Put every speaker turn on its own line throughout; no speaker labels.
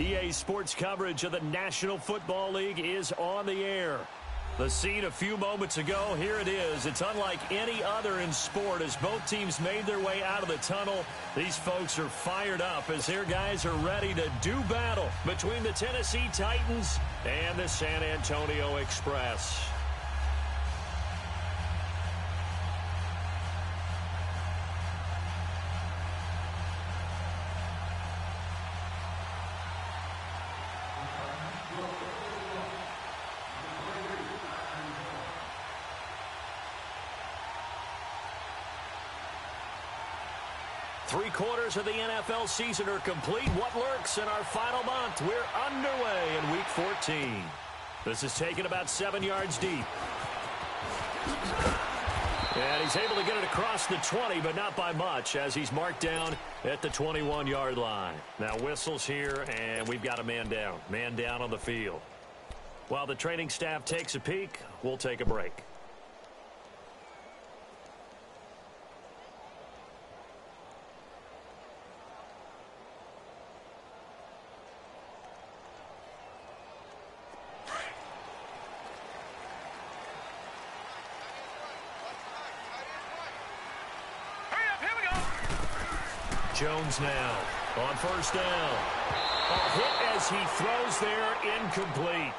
EA Sports coverage of the National Football League is on the air. The scene a few moments ago, here it is. It's unlike any other in sport as both teams made their way out of the tunnel. These folks are fired up as their guys are ready to do battle between the Tennessee Titans and the San Antonio Express. Three-quarters of the NFL season are complete. What lurks in our final month? We're underway in Week 14. This is taken about 7 yards deep. And he's able to get it across the 20, but not by much, as he's marked down at the 21-yard line. Now whistles here, and we've got a man down. Man down on the field. While the training staff takes a peek, we'll take a break. Jones now on first down. A hit as he throws there, incomplete.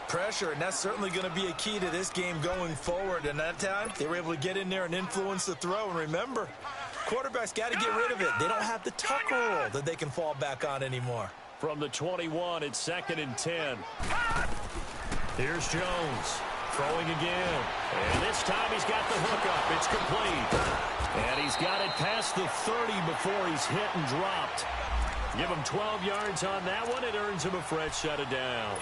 Pressure, and that's certainly going to be a key to this game going forward. And that time, they were able to get in there and influence the throw. And remember, quarterbacks got to get rid of it. They don't have the tuck rule that they can fall back on anymore.
From the 21, it's 2nd and 10. Here's Jones throwing again. And this time he's got the hook up. It's complete. And he's got it past the 30 before he's hit and dropped. Give him 12 yards on that one. It earns him a fresh set of downs.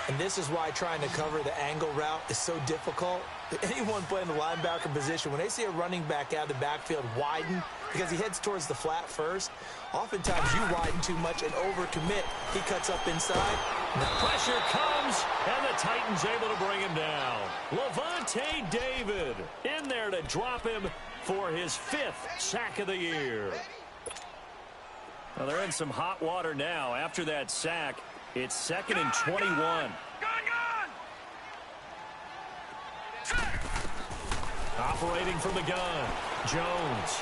And this is why trying to cover the angle route is so difficult. Anyone playing the linebacker position, when they see a running back out of the backfield widen because he heads towards the flat first, oftentimes you widen too much and overcommit. He cuts up inside.
The pressure comes, and the Titans able to bring him down. Lavonte David in there to drop him for his 5th sack of the year. Well, they're in some hot water now. After that sack, it's 2nd and 21. Operating from the gun, Jones.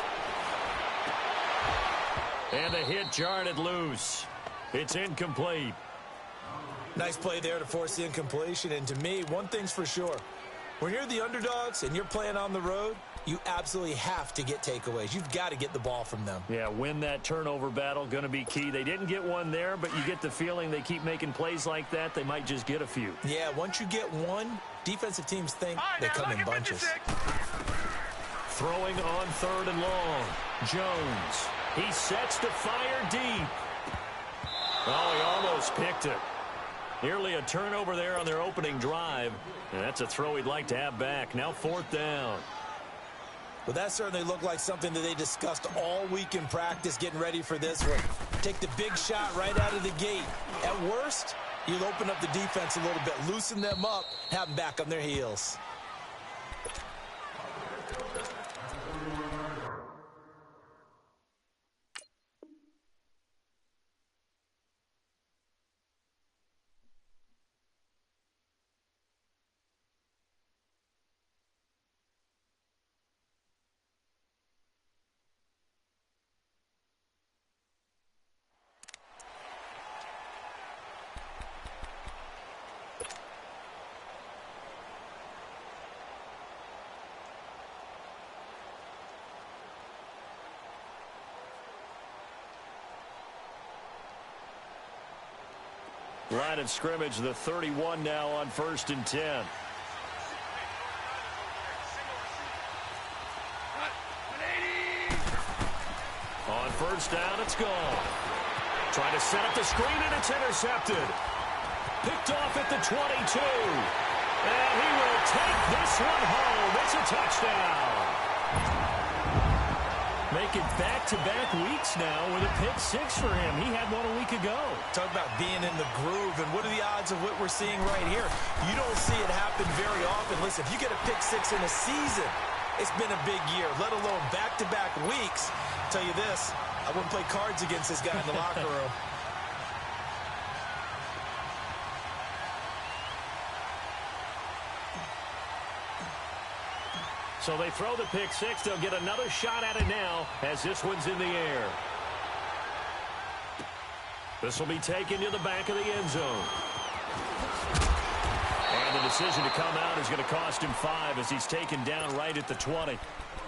And the hit jarred it loose. It's incomplete.
Nice play there to force the incompletion. And to me, one thing's for sure. When you're the underdogs and you're playing on the road, you absolutely have to get takeaways. You've got to get the ball from them.
Yeah, win that turnover battle, going to be key. They didn't get one there, but you get the feeling they keep making plays like that, they might just get a few.
Yeah, once you get one, defensive teams think they come in bunches.
Throwing on 3rd and long. Jones. He sets to fire deep. Oh, he almost picked it. Nearly a turnover there on their opening drive. And that's a throw he'd like to have back. Now 4th down.
Well, that certainly looked like something that they discussed all week in practice, getting ready for this one. Take the big shot right out of the gate. At worst, you'll open up the defense a little bit, loosen them up, have them back on their heels.
Line of scrimmage, the 31 now on 1st and 10. On 1st down, it's gone. Trying to set up the screen, and it's intercepted. Picked off at the 22. And he will take this one home. It's a touchdown. Making back-to-back weeks now with a pick 6 for him. He had one a week ago.
Talk about being in the groove, and what are the odds of what we're seeing right here? You don't see it happen very often. Listen, if you get a pick 6 in a season, it's been a big year, let alone back-to-back weeks. I'll tell you this, I wouldn't play cards against this guy in the locker room.
So they throw the pick six. They'll get another shot at it now as this one's in the air. This will be taken to the back of the end zone. And the decision to come out is going to cost him 5 as he's taken down right at the 20.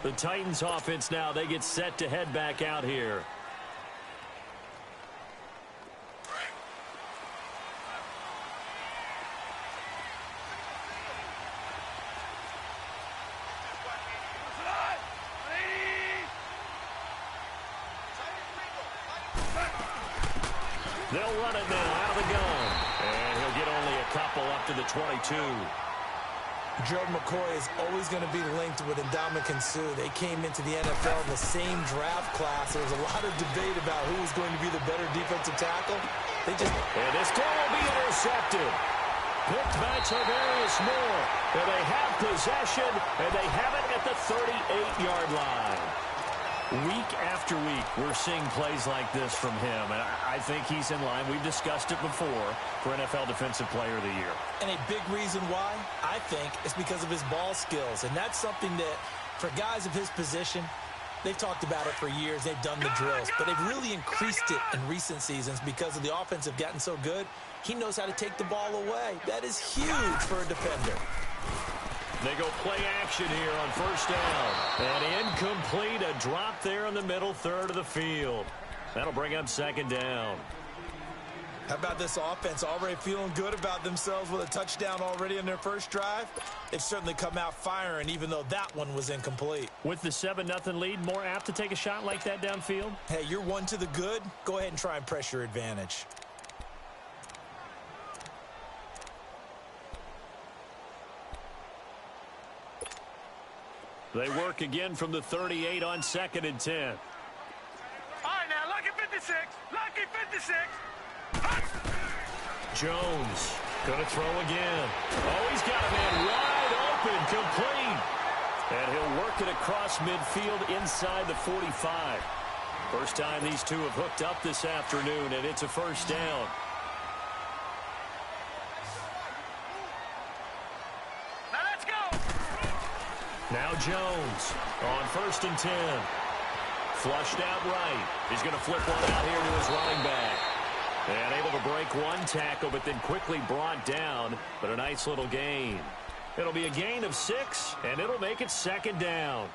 The Titans offense now, they get set to head back out here. They'll run it now out of the gun. And he'll get only a couple up to the 22.
Gerald McCoy is always going to be linked with Ndamukong Suh. They came into the NFL in the same draft class. There was a lot of debate about who was going to be the better defensive tackle.
And this throw will be intercepted. Picked by Tarvarius Moore. And they have possession, and they have it at the 38-yard line. Week after week, we're seeing plays like this from him, and I think he's in line. We've discussed it before for NFL Defensive Player of the Year.
And a big reason why, I think, is because of his ball skills, and that's something that, for guys of his position, they've talked about it for years. They've done the drills, but they've really increased it in recent seasons because of the offense have gotten so good. He knows how to take the ball away. That is huge for a defender.
They go play action here on first down. And incomplete, a drop there in the middle third of the field. That'll bring up second down.
How about this offense already feeling good about themselves with a touchdown already in their first drive? They've certainly come out firing, even though that one was incomplete.
With the 7-0 lead, more apt to take a shot like that downfield?
Hey, you're one to the good. Go ahead and try and press your advantage.
They work again from the 38 on 2nd and 10.
All right, now, lucky 56. Lucky 56.
Jones going to throw again. Oh, he's got a man wide open, complete. And he'll work it across midfield inside the 45. First time these two have hooked up this afternoon, and it's a first down. Now Jones on 1st and 10. Flushed out right. He's going to flip one out here to his running back. And able to break one tackle, but then quickly brought down. But a nice little gain. It'll be a gain of 6, and it'll make it second down.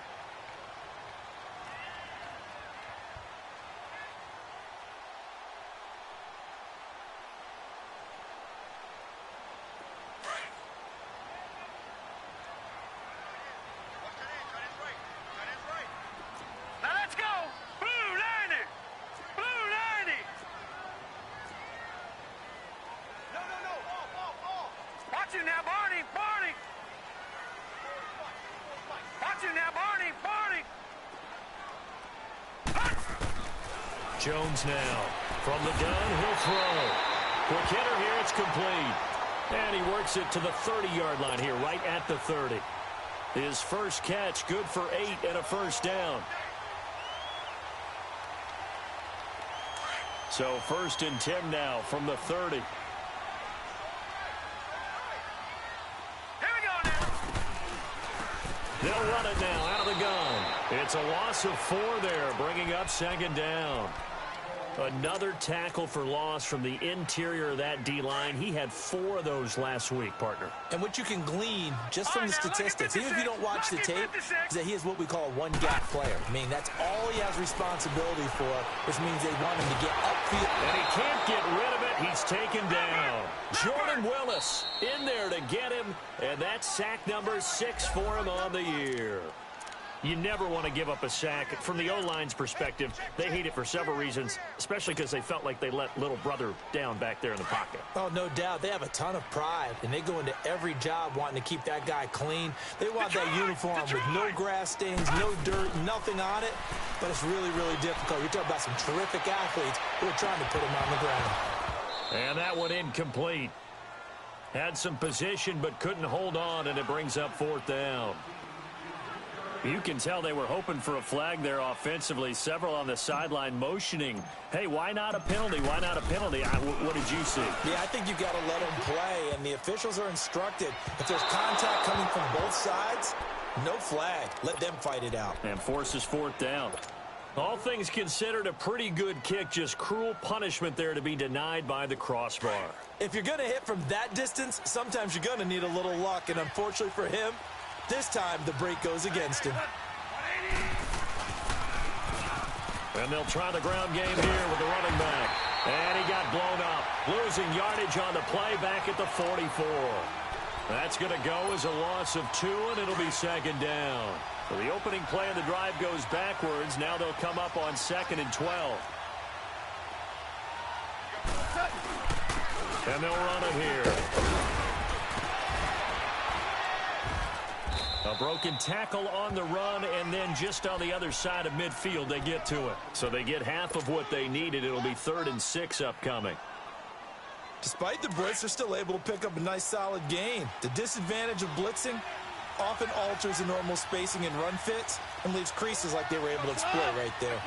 Jones now from the gun, he'll throw. Quick hitter here, it's complete. And he works it to the 30-yard line here, right at the 30. His first catch, good for 8 and a first down. So 1st and 10 now from the 30.
Here we go now.
They'll run it now out of the gun. It's a loss of 4 there, bringing up second down. Another tackle for loss from the interior of that D-line. He had 4 of those last week, partner. And what you can glean just from the statistics, even if you don't watch the tape, is that he is what we call a one-gap player. I mean, that's all he has responsibility for, which means they want him to get upfield. And he can't get rid of it. He's taken down. Jordan Willis in there to get him, and that's sack number 6 for him on the year. You never want to give up a sack. From the O-line's perspective, they hate it for several reasons, especially because they felt like they let little brother down back there in the pocket.
Oh, no doubt. They have a ton of pride, and they go into every job wanting to keep that guy clean. They want that uniform with no grass stains, no dirt, nothing on it, but it's really, really difficult. You're talking about some terrific athletes who are trying to put him on the ground.
And that one incomplete. Had some position, but couldn't hold on, and it brings up 4th down. You can tell they were hoping for a flag there offensively. Several on the sideline motioning. Hey, why not a penalty? Why not a penalty? What did you see?
Yeah, I think you've got to let them play, and the officials are instructed. If there's contact coming from both sides, No flag. Let them fight it out.
And forces fourth down. All things considered, a pretty good kick. Just cruel punishment there to be denied by the crossbar.
If you're going to hit from that distance, sometimes you're going to need a little luck. And unfortunately for him, this time the break goes against him.
And they'll try the ground game here with the running back. And he got blown up. Losing yardage on the play back at the 44. That's going to go as a loss of 2, and it'll be second down. So the opening play of the drive goes backwards. Now they'll come up on 2nd and 12. And they'll run it here. A broken tackle on the run, and then just on the other side of midfield, they get to it. So they get half of what they needed. It'll be 3rd and 6 upcoming.
Despite the blitz, they're still able to pick up a nice, solid gain. The disadvantage of blitzing often alters the normal spacing and run fits and leaves creases like they were able to exploit right there.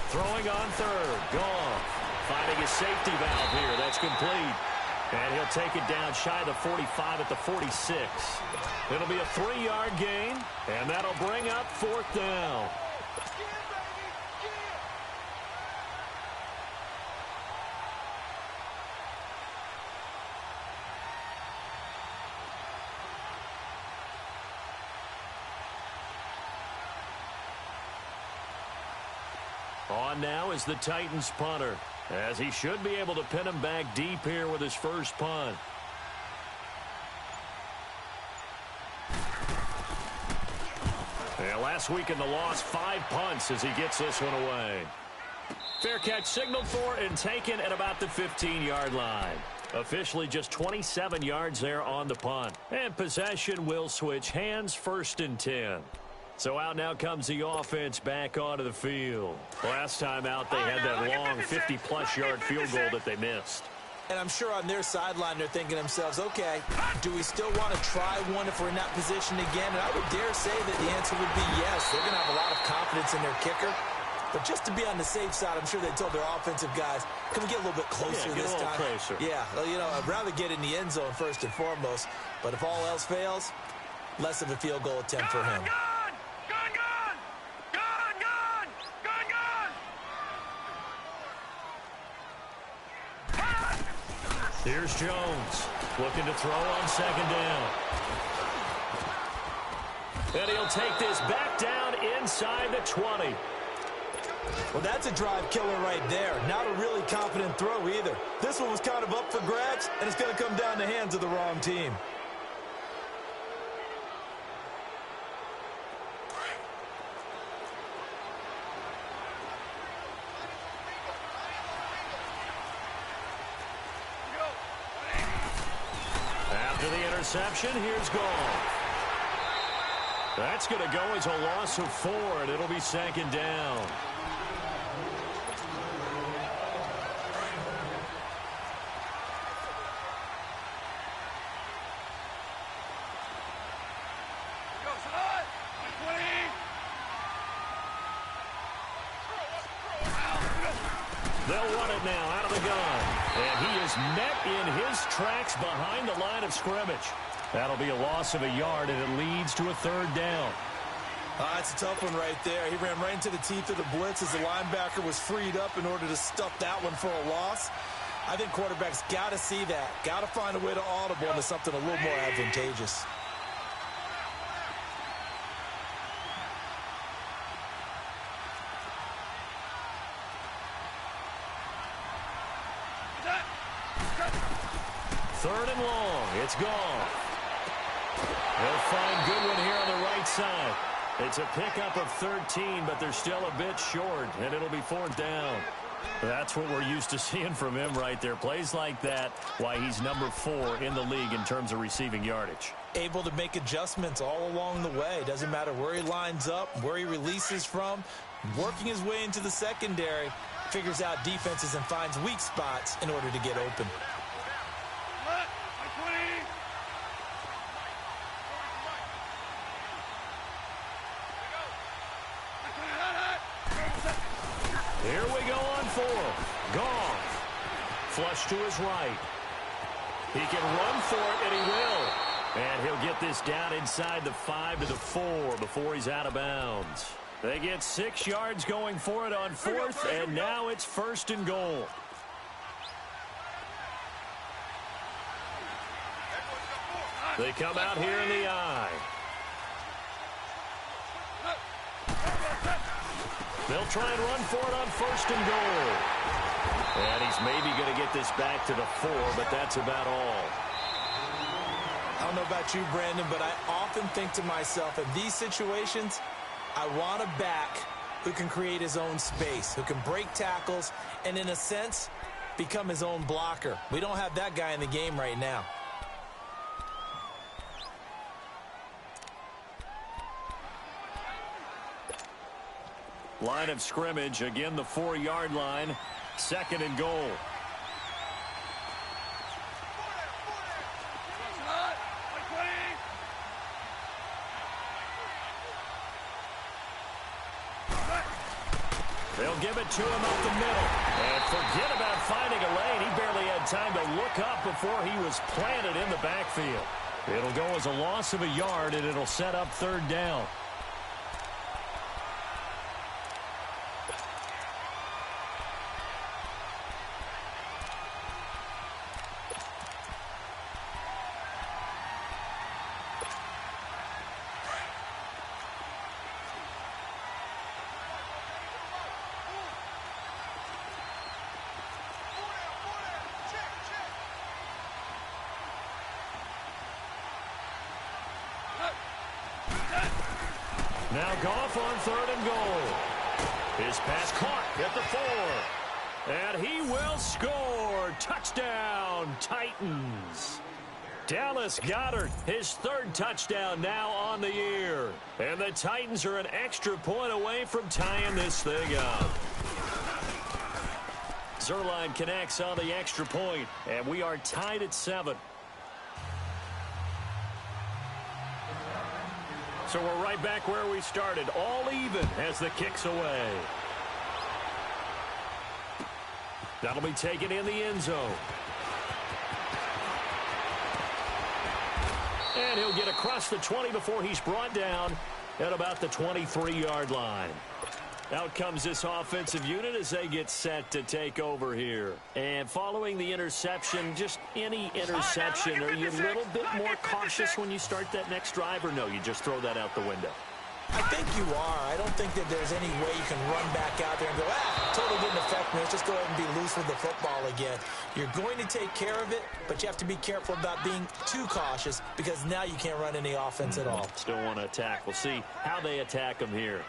Throwing on 3rd. Gone. Finding his safety valve here. That's complete. And he'll take it down shy of the 45 at the 46. It'll be a 3-yard gain, and that'll bring up 4th down. On now is the Titans punter, as he should be able to pin him back deep here with his first punt. And last week in the loss, 5 punts as he gets this one away. Fair catch signaled for and taken at about the 15-yard line. Officially just 27 yards there on the punt. And possession will switch hands, 1st and 10. So out now comes the offense back onto the field. Last time out, they had that long 50-plus yard field goal that they missed.
And I'm sure on their sideline, they're thinking to themselves, okay, do we still want to try one if we're in that position again? And I would dare say that the answer would be yes. They're going to have a lot of confidence in their kicker. But just to be on the safe side, I'm sure they told their offensive guys, can we get a little bit closer this time?
Closer.
Yeah, well, you know, I'd rather get in the end zone first and foremost. But if all else fails, less of a field goal attempt for him.
Here's Jones, looking to throw on 2nd down. And he'll take this back down inside the 20.
Well, that's a drive killer right there. Not a really confident throw either. This one was kind of up for grabs, and it's going to come down the hands of the wrong team.
Interception, here's Goff. That's going to go as a loss of 4, and it'll be 2nd down. They'll run it now out of the gun. And he is met in his tracks behind the line of scrimmage. That'll be a loss of a yard, and it leads to a 3rd down.
That's a tough one right there. He ran right into the teeth of the blitz as the linebacker was freed up in order to stuff that one for a loss. I think quarterbacks got to see that. Got to find a way to audible into something a little more advantageous.
Third and long. It's gone. They'll find Goodwin here on the right side. It's a pickup of 13, but they're still a bit short, and it'll be 4th down. That's what we're used to seeing from him right there. Plays like that, why he's number 4 in the league in terms of receiving yardage.
Able to make adjustments all along the way. Doesn't matter where he lines up, where he releases from. Working his way into the secondary, figures out defenses and finds weak spots in order to get open.
Here we go on 4th. Goff. Flush to his right. He can run for it, and he will. And he'll get this down inside the 5 to the 4 before he's out of bounds. They get 6 yards going for it on 4th, and now it's 1st and goal. They come out here in the I. They'll try and run for it on 1st and goal. And he's maybe going to get this back to the 4, but that's about all.
I don't know about you, Brandon, but I often think to myself, in these situations, I want a back who can create his own space, who can break tackles, and in a sense, become his own blocker. We don't have that guy in the game right now.
Line of scrimmage, again the 4-yard line, 2nd and goal. They'll give it to him up the middle. And forget about finding a lane. He barely had time to look up before he was planted in the backfield. It'll go as a loss of a yard, and it'll set up 3rd down. Now Goff on 3rd and goal. His pass caught at the 4. And he will score. Touchdown, Titans. Dallas Goedert, his 3rd touchdown now on the year. And the Titans are an extra point away from tying this thing up. Zuerlein connects on the extra point, and we are tied at 7. So we're right back where we started, all even as the kick's away. That'll be taken in the end zone. And he'll get across the 20 before he's brought down at about the 23-yard line. Out comes this offensive unit as they get set to take over here. And following the interception, just any interception, are you a little bit more cautious when you start that next drive, or no, you just throw that out the window?
I think you are. I don't think that there's any way you can run back out there and go, totally didn't affect me. Let's just go ahead and be loose with the football again. You're going to take care of it, but you have to be careful about being too cautious because now you can't run any offense at all.
Still want to attack. We'll see how they attack them here.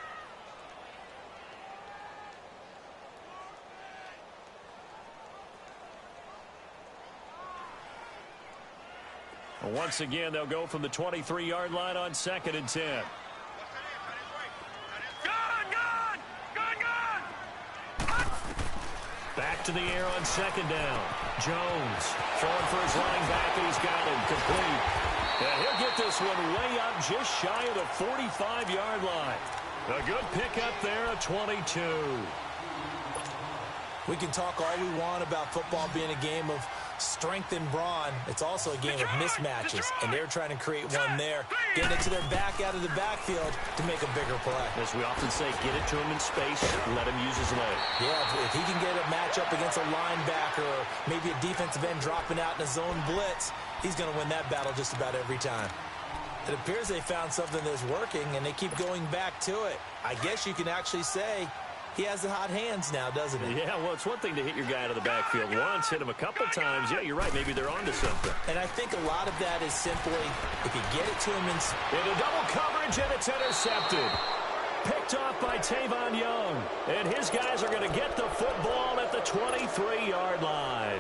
Once again, they'll go from the 23-yard line on 2nd and 10. Back to the air on 2nd down. Jones throwing for his running back, and he's got him complete. And he'll get this one way up just shy of the 45-yard line. A good pickup there at 22.
We can talk all we want about football being a game of strength and brawn. It's also a game of mismatches, and they're trying to create one there, getting it to their back out of the backfield to make a bigger play.
As we often say, get it to him in space, let him use his leg.
Yeah, if he can get a matchup against a linebacker or maybe a defensive end dropping out in a zone blitz, he's going to win that battle just about every time. It appears they found something that's working, and they keep going back to it. I guess you can actually say he has the hot hands now, doesn't he?
Yeah, well, it's one thing to hit your guy out of the backfield once, hit him a couple times. Yeah, you're right. Maybe they're onto something.
And I think a lot of that is simply if you get it to him
in a double coverage, and it's intercepted. Picked off by Tavon Young. And his guys are going to get the football at the 23-yard line.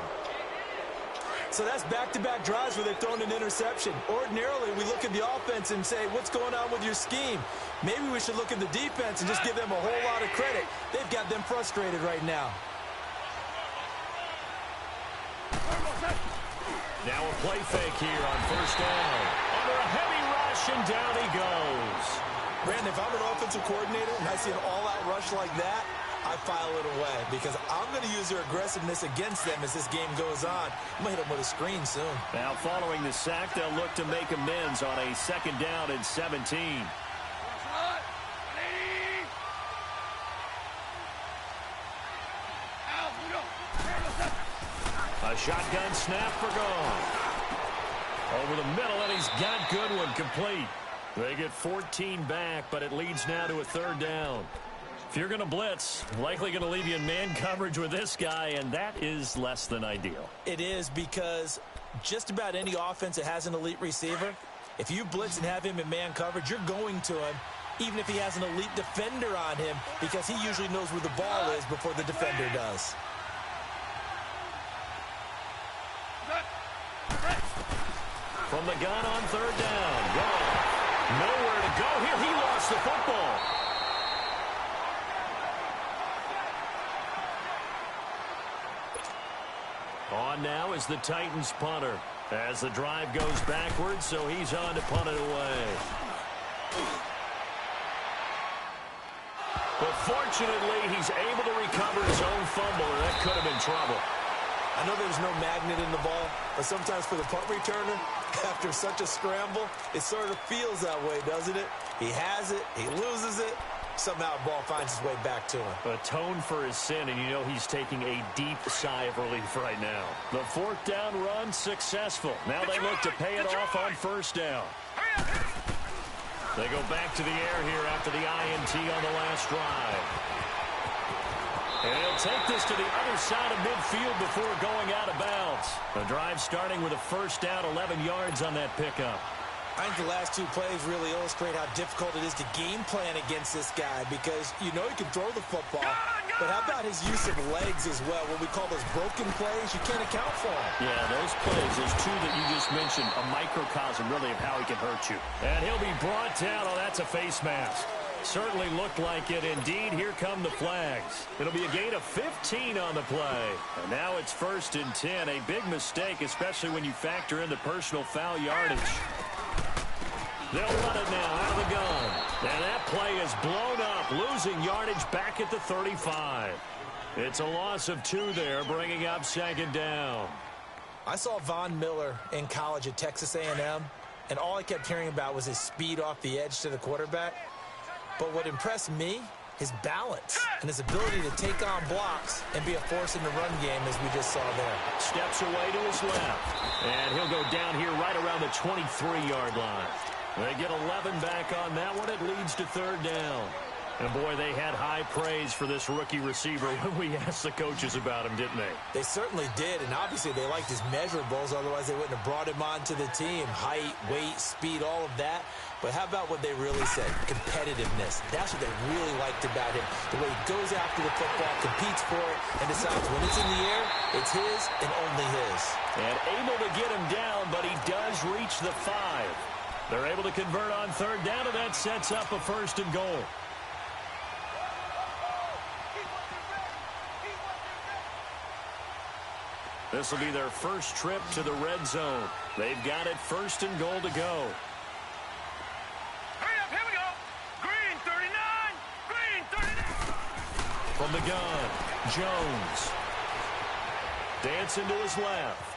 So that's back-to-back drives where they've thrown an interception. Ordinarily, we look at the offense and say, what's going on with your scheme? Maybe we should look at the defense and just give them a whole lot of credit. They've got them frustrated right now.
Now a play fake here on 1st down. Under a heavy rush, and down he goes.
Brandon, if I'm an offensive coordinator and I see an all-out rush like that, I file it away because I'm going to use their aggressiveness against them as this game goes on. I'm going to hit them with a screen soon.
Now, following the sack, they'll look to make amends on a 2nd down and 17. A shotgun snap for gone. Over the middle, and he's got Goodwin complete. They get 14 back, but it leads now to a 3rd down. If you're going to blitz, likely going to leave you in man coverage with this guy, and that is less than ideal.
It is because just about any offense that has an elite receiver, if you blitz and have him in man coverage, you're going to him, even if he has an elite defender on him, because he usually knows where the ball is before the defender does.
From the gun on 3rd down. Gone. Nowhere to go here. He lost the football. On now is the Titans punter as the drive goes backwards, so he's on to punt it away. But fortunately, he's able to recover his own fumble, and that could have been trouble.
I know there's no magnet in the ball, but sometimes for the punt returner, after such a scramble, it sort of feels that way, doesn't it? He has it, he loses it, somehow the ball finds its way back to him.
Atone for his sin, and you know he's taking a deep sigh of relief right now. The 4th down run successful. Now they look to pay it off on 1st down. They go back to the air here after the INT on the last drive. And he'll take this to the other side of midfield before going out of bounds. The drive starting with a 1st down, 11 yards on that pickup.
I think the last 2 plays really illustrate how difficult it is to game plan against this guy because you know he can throw the football, but how about his use of legs as well? What we call those broken plays, you can't account for them.
Yeah, those plays, those 2 that you just mentioned, a microcosm really of how he can hurt you. And he'll be brought down. Oh, that's a face mask. Certainly looked like it. Indeed, here come the flags. It'll be a gain of 15 on the play. And now it's 1st and 10. A big mistake, especially when you factor in the personal foul yardage. They'll run it now out of the gun. And that play is blown up, losing yardage back at the 35. It's a loss of 2 there, bringing up 2nd down.
I saw Von Miller in college at Texas A&M, and all I kept hearing about was his speed off the edge to the quarterback. But what impressed me, his balance and his ability to take on blocks and be a force in the run game as we just saw there.
Steps away to his left. And he'll go down here right around the 23-yard line. They get 11 back on that one. It leads to 3rd down. And, boy, they had high praise for this rookie receiver when we asked the coaches about him, didn't they?
They certainly did, and obviously they liked his measurables. Otherwise, they wouldn't have brought him onto the team. Height, weight, speed, all of that. But how about what they really said? Competitiveness. That's what they really liked about him. The way he goes after the football, competes for it, and decides when it's in the air, it's his and only his.
And able to get him down, but he does reach the 5. They're able to convert on 3rd down, and that sets up a 1st and goal. This will be their first trip to the red zone. They've got it 1st and goal to go.
Hurry up, here we go. Green 39, green 39.
From the gun, Jones. Dancing to his left.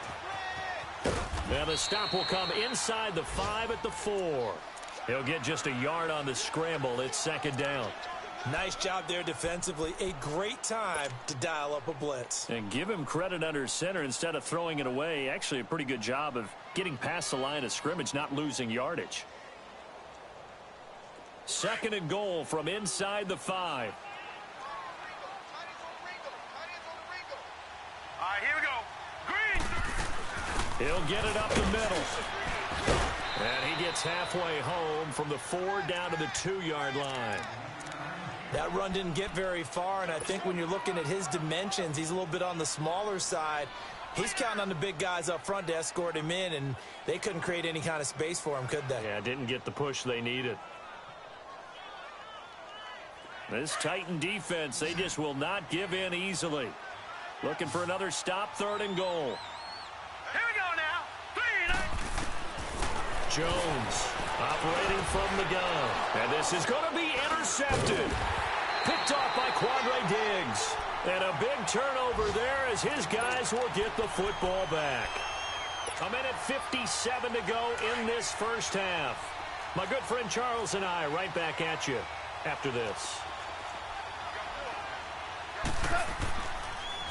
And the stop will come inside the 5 at the 4. He'll get just a yard on the scramble. It's 2nd down.
Nice job there defensively. A great time to dial up a blitz.
And give him credit under center instead of throwing it away. Actually, a pretty good job of getting past the line of scrimmage, not losing yardage. 2nd and goal from inside the 5.
All right, here we go. Green.
He'll get it up the middle. And he gets halfway home from the 4 down to the 2-yard line.
That run didn't get very far, and I think when you're looking at his dimensions, he's a little bit on the smaller side. He's counting on the big guys up front to escort him in, and they couldn't create any kind of space for him, could they?
Yeah, didn't get the push they needed. This Titan defense, they just will not give in easily. Looking for another stop, 3rd and goal.
Here we go now.
Jones operating from the gun. And this is going to be intercepted. Picked off by Quandre Diggs. And a big turnover there as his guys will get the football back. A minute 57 to go in this first half. My good friend Charles and I right back at you after this.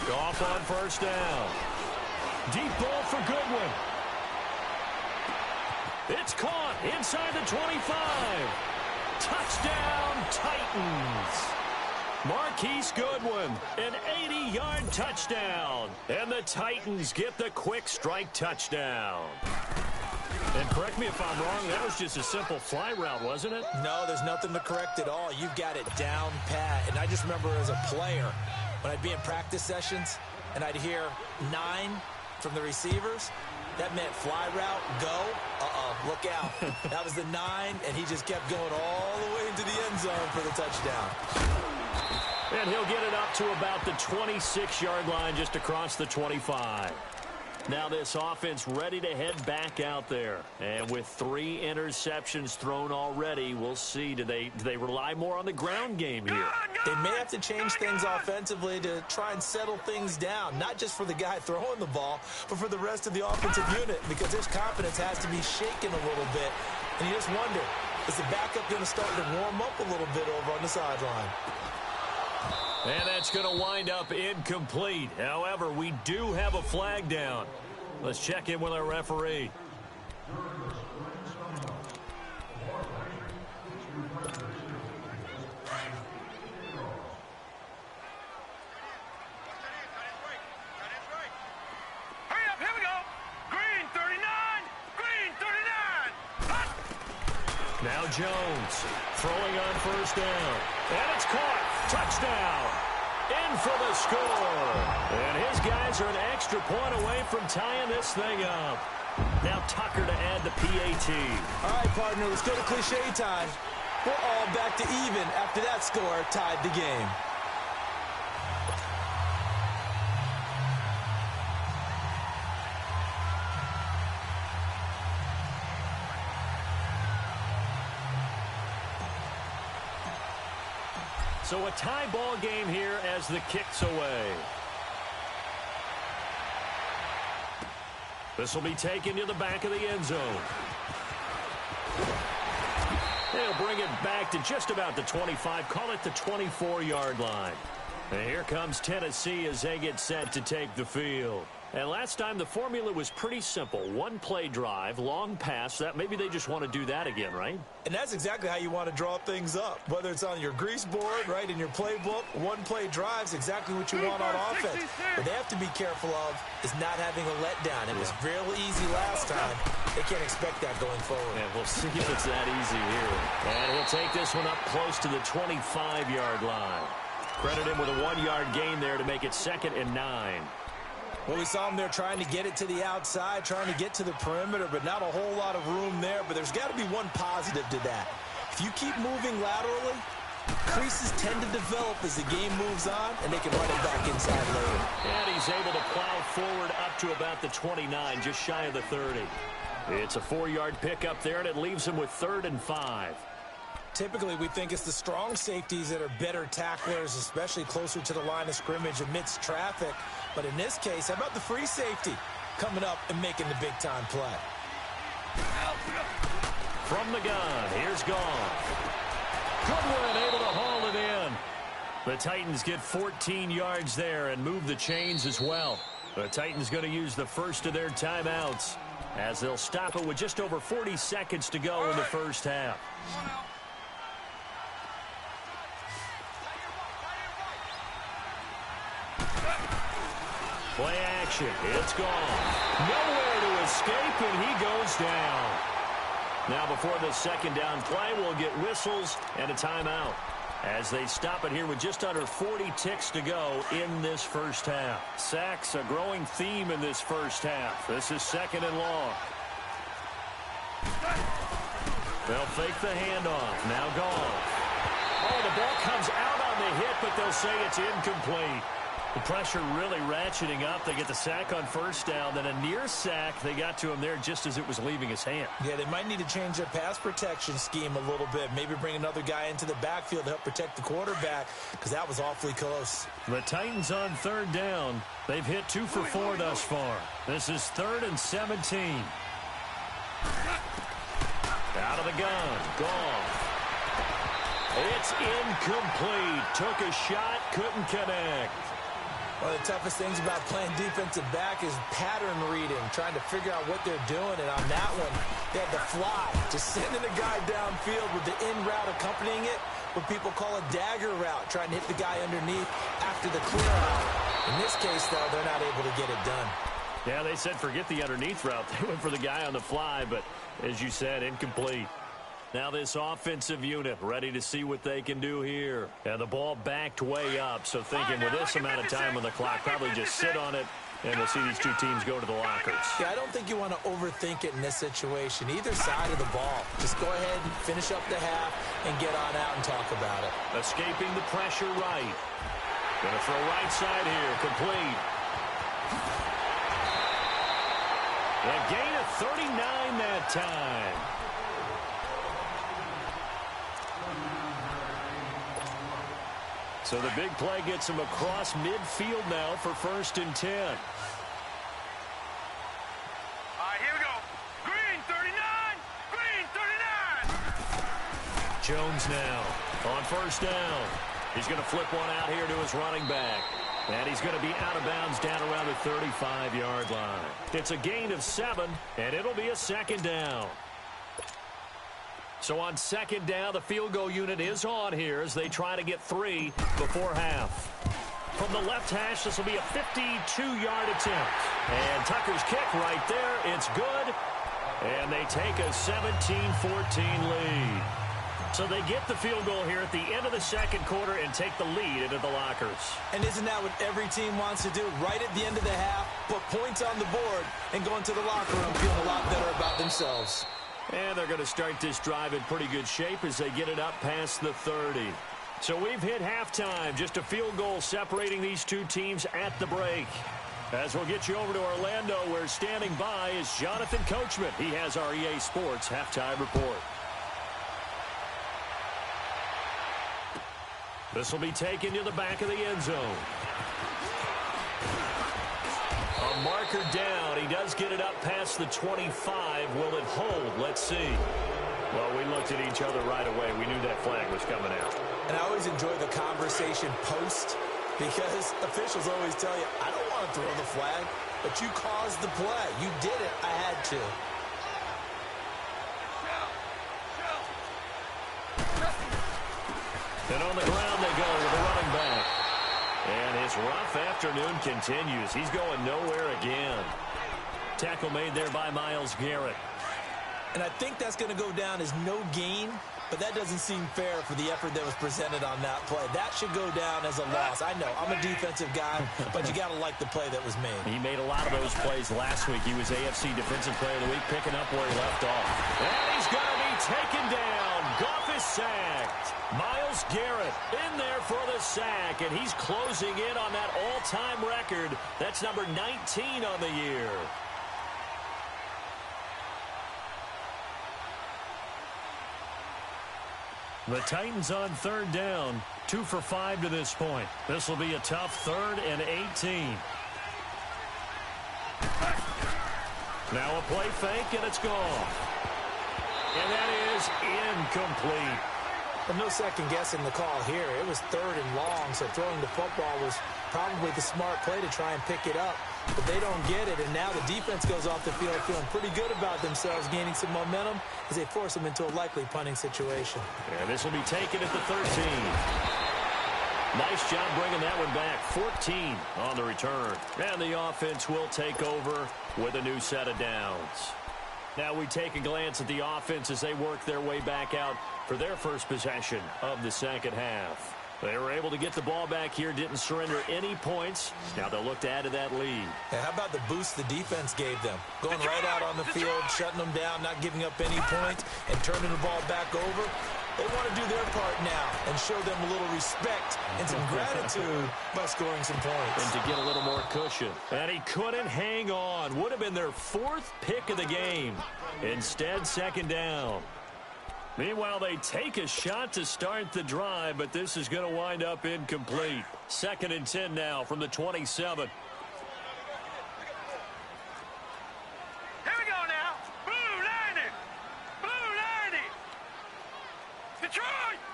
Goff on first down. Deep ball for Goodwin. It's caught inside the 25. Touchdown, Titans. Marquise Goodwin, an 80-yard touchdown. And the Titans get the quick strike touchdown. And correct me if I'm wrong, that was just a simple fly route, wasn't it?
No, there's nothing to correct at all. You've got it down pat. And I just remember as a player, when I'd be in practice sessions and I'd hear 9 from the receivers, that meant fly route, go, look out. That was the 9, and he just kept going all the way into the end zone for the touchdown.
And he'll get it up to about the 26-yard line just across the 25. Now this offense ready to head back out there. And with 3 interceptions thrown already, we'll see. Do they rely more on the ground game here?
They may have to change things offensively to try and settle things down, not just for the guy throwing the ball, but for the rest of the offensive unit, because his confidence has to be shaken a little bit. And you just wonder, is the backup going to start to warm up a little bit over on the sideline?
And that's going to wind up incomplete. However, we do have a flag down. Let's check in with our referee.
Hurry up, here we go. Green 39, green 39. Hot.
Now Jones throwing on first down. And it's caught. Touchdown. In for the score. And his guys are an extra point away from tying this thing up. Now Tucker to add the PAT.
All right, partner, let's go to cliche time. We're all back to even after that score tied the game.
So a tie ball game here as the kick's away. This will be taken to the back of the end zone. They'll bring it back to just about the 25. Call it the 24-yard line. And here comes Tennessee as they get set to take the field. And last time the formula was pretty simple. One play drive, long pass. That maybe they just want to do that again, right?
And that's exactly how you want to draw things up. Whether it's on your grease board, right, in your playbook, one play drive is exactly what you want on offense. What they have to be careful of is not having a letdown. It was real easy last time. They can't expect that going forward.
And we'll see if it's that easy here. And he'll take this one up close to the 25-yard line. Credit him with a 1-yard gain there to make it 2nd and 9.
Well, we saw him there trying to get it to the outside, trying to get to the perimeter, but not a whole lot of room there. But there's got to be one positive to that. If you keep moving laterally, creases tend to develop as the game moves on, and they can run it back inside later.
And he's able to plow forward up to about the 29, just shy of the 30. It's a 4-yard pickup there, and it leaves him with 3rd and 5.
Typically, we think it's the strong safeties that are better tacklers, especially closer to the line of scrimmage amidst traffic. But in this case, how about the free safety coming up and making the big-time play?
From the gun, here's Goff. Goodwin able to haul it in. The Titans get 14 yards there and move the chains as well. The Titans going to use the first of their timeouts as they'll stop it with just over 40 seconds to go in the first half. Play action. It's gone. Nowhere to escape, and he goes down. Now before the second down play, we'll get whistles and a timeout as they stop it here with just under 40 ticks to go in this first half. Sacks, a growing theme in this first half. This is 2nd and long. They'll fake the handoff. Now Goff. Oh, the ball comes out on the hit, but they'll say it's incomplete. The pressure really ratcheting up. They get the sack on first down, then a near sack. They got to him there just as it was leaving his hand.
Yeah, they might need to change their pass protection scheme a little bit. Maybe bring another guy into the backfield to help protect the quarterback, because that was awfully close.
The Titans on third down. They've hit 2 for 4 thus far. This is 3rd and 17. Out of the gun. Goff. It's incomplete. Took a shot, couldn't connect.
One of the toughest things about playing defensive back is pattern reading, trying to figure out what they're doing. And on that one, they had the fly, just sending a guy downfield with the in route accompanying it, what people call a dagger route, trying to hit the guy underneath after the clear out. In this case, though, they're not able to get it done.
Yeah, they said forget the underneath route. They went for the guy on the fly, but as you said, incomplete. Now this offensive unit ready to see what they can do here. And the ball backed way up, so thinking with this amount of time on the clock, probably just sit on it, and we'll see these two teams go to the lockers.
Yeah, I don't think you want to overthink it in this situation. Either side of the ball. Just go ahead and finish up the half and get on out and talk about it.
Escaping the pressure right. Gonna throw right side here, complete. A gain of 39 that time. So the big play gets him across midfield now for 1st and 10.
All right, here we go. Green 39. Green 39.
Jones now on 1st down. He's going to flip one out here to his running back. And he's going to be out of bounds down around the 35-yard line. It's a gain of 7, and it'll be a 2nd down. So on 2nd down, the field goal unit is on here as they try to get 3 before half. From the left hash, this will be a 52-yard attempt. And Tucker's kick right there. It's good. And they take a 17-14 lead. So they get the field goal here at the end of the 2nd quarter and take the lead into the lockers.
And isn't that what every team wants to do? Right at the end of the half, put points on the board, and go into the locker room feeling a lot better about themselves.
And they're going to start this drive in pretty good shape as they get it up past the 30. So we've hit halftime. Just a field goal separating these two teams at the break. As we'll get you over to Orlando, where standing by is Jonathan Coachman. He has our EA Sports halftime report. This will be taken to the back of the end zone. A marker down. He does get it up past the 25. Will it hold? Let's see. Well, we looked at each other right away. We knew that flag was coming out.
And I always enjoy the conversation post, because officials always tell you, I don't want to throw the flag, but you caused the play. You did it. I had to.
And on the ground they go with the running back. And his rough afternoon continues. He's going nowhere again. Tackle made there by Myles Garrett.
And I think that's going to go down as no gain, but that doesn't seem fair for the effort that was presented on that play. That should go down as a loss. I know, I'm a defensive guy, but you got to like the play that was made.
He made a lot of those plays last week. He was AFC Defensive Player of the Week, picking up where he left off. And he's going to be taken down. Goff is sacked. Myles Garrett in there for the sack, and he's closing in on that all-time record. That's number 19 on the year. The Titans on 3rd down, 2 for 5 to this point. This will be a tough 3rd and 18. Now a play fake, and it's gone. And that is incomplete.
Well, no second guessing the call here. It was 3rd and long, so throwing the football was probably the smart play to try and pick it up. But they don't get it, and now the defense goes off the field feeling pretty good about themselves, gaining some momentum as they force them into a likely punting situation.
And this will be taken at the 13. Nice job bringing that one back. 14 on the return. And the offense will take over with a new set of downs. Now we take a glance at the offense as they work their way back out for their first possession of the 2nd half. They were able to get the ball back here, didn't surrender any points. Now they'll look to add to that lead.
And how about the boost the defense gave them? Going right out on the field, shutting them down, not giving up any points, and turning the ball back over. They want to do their part now and show them a little respect and some gratitude by scoring some points.
And to get a little more cushion. And he couldn't hang on. Would have been their 4th pick of the game. Instead, 2nd down. Meanwhile, they take a shot to start the drive, but this is going to wind up incomplete. 2nd and 10 now from the 27.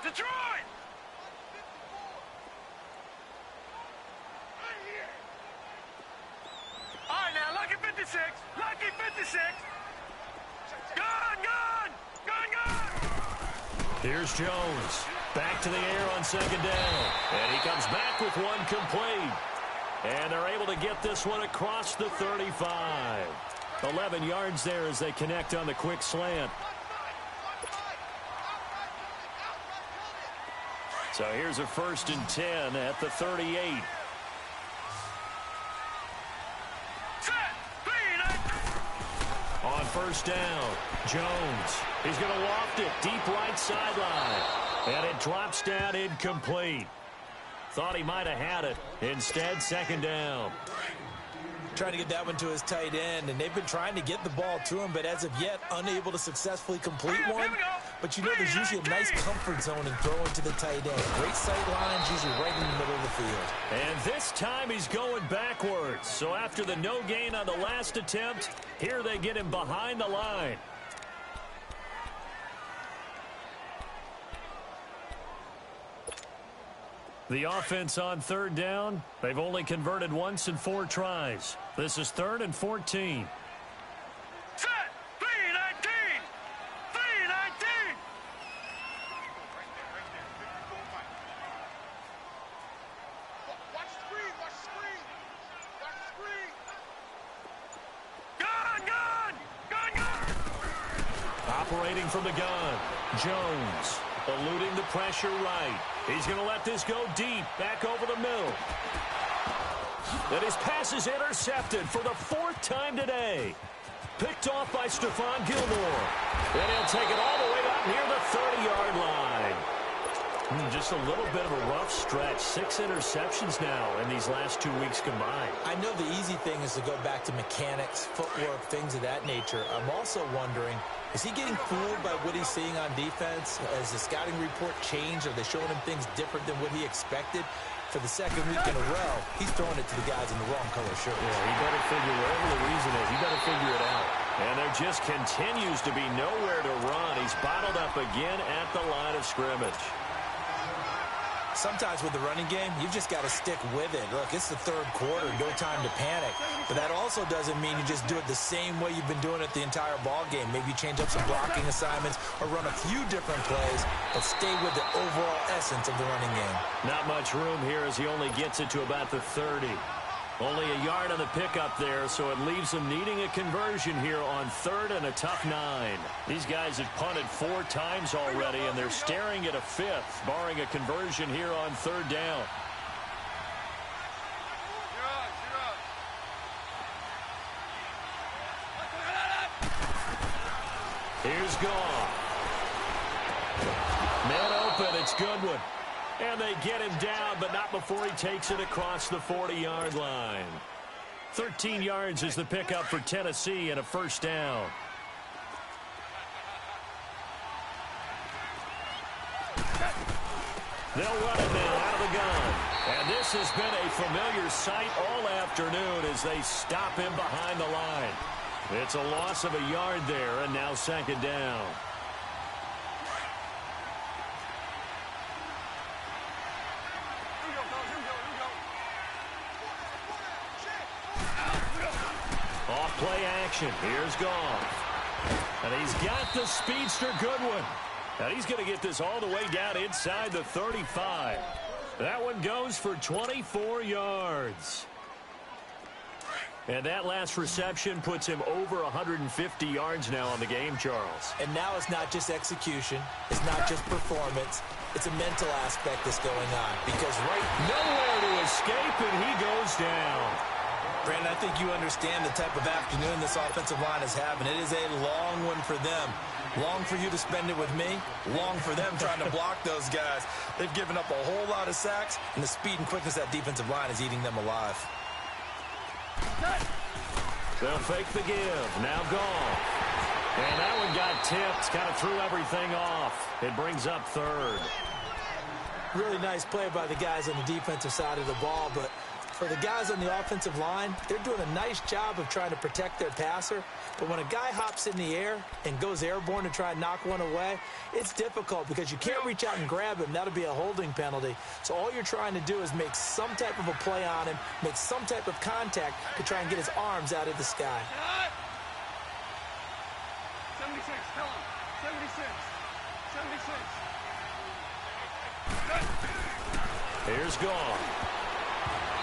Detroit! All right, now, Lucky 56. Lucky 56. Gun!
Here's Jones. Back to the air on 2nd down. And he comes back with one complete. And they're able to get this one across the 35. 11 yards there as they connect on the quick slant. So here's a 1st and 10 at the 38. On 1st down, Jones. He's going to loft it deep right sideline. And it drops down incomplete. Thought he might have had it. Instead, 2nd down.
Trying to get that one to his tight end, and they've been trying to get the ball to him, but as of yet, unable to successfully complete one. But you know there's usually a nice comfort zone in throwing to the tight end. Great sight lines, usually right in the middle of the field.
And this time he's going backwards. So after the no gain on the last attempt, here they get him behind the line. The offense on 3rd down, they've only converted once in 4 tries. This is 3rd and 14.
Set! 3-19! 3-19! Watch the screen! Watch the screen! Watch the screen! Gun!
Operating from the gun, Jones. Eluding the pressure right. He's going to let this go deep, back over the middle. And his pass is intercepted for the 4th time today. Picked off by Stephon Gilmore. And he'll take it all the way out near the 30-yard line. Just a little bit of a rough stretch. 6 interceptions now in these last 2 weeks combined.
I know the easy thing is to go back to mechanics, footwork, things of that nature. I'm also wondering, is he getting fooled by what he's seeing on defense? Has the scouting report changed? Are they showing him things different than what he expected? For the 2nd week in a row, he's throwing it to the guys in the wrong color shirt.
Yeah, he better figure, whatever the reason is, he better figure it out. And there just continues to be nowhere to run. He's bottled up again at the line of scrimmage.
Sometimes with the running game, you've just got to stick with it. Look, it's the 3rd quarter, no time to panic. But that also doesn't mean you just do it the same way you've been doing it the entire ball game. Maybe you change up some blocking assignments or run a few different plays, but stay with the overall essence of the running game.
Not much room here as he only gets it to about the 30. Only a yard on the pickup there, so it leaves him needing a conversion here on 3rd and a tough 9. These guys have punted 4 times already, and they're staring at a 5th, barring a conversion here on 3rd down. Here's Goff. Man open, it's Goodwin. And they get him down, but not before he takes it across the 40-yard line. 13 yards is the pickup for Tennessee and a 1st down. They'll run it now out of the gun. And this has been a familiar sight all afternoon as they stop him behind the line. It's a loss of a yard there, and now 2nd down. Off-play action. Here's Goff. And he's got the speedster Goodwin. And he's going to get this all the way down inside the 35. That one goes for 24 yards. And that last reception puts him over 150 yards now on the game, Charles.
And now it's not just execution. It's not just performance. It's a mental aspect that's going on. Because
nowhere to escape, and he goes down.
Brandon, I think you understand the type of afternoon this offensive line is having. It is a long one for them. Long for you to spend it with me, long for them trying to block those guys. They've given up a whole lot of sacks, and the speed and quickness of that defensive line is eating them alive.
They'll fake the give. Now gone. And that one got tipped. Kind of threw everything off. It brings up third.
Really nice play by the guys on the defensive side of the ball, but for the guys on the offensive line, they're doing a nice job of trying to protect their passer. But when a guy hops in the air and goes airborne to try and knock one away, it's difficult because you can't reach out and grab him. That'll be a holding penalty. So all you're trying to do is make some type of a play on him, make some type of contact to try and get his arms out of the sky.
76, tell him. 76. 76.
Here's gone.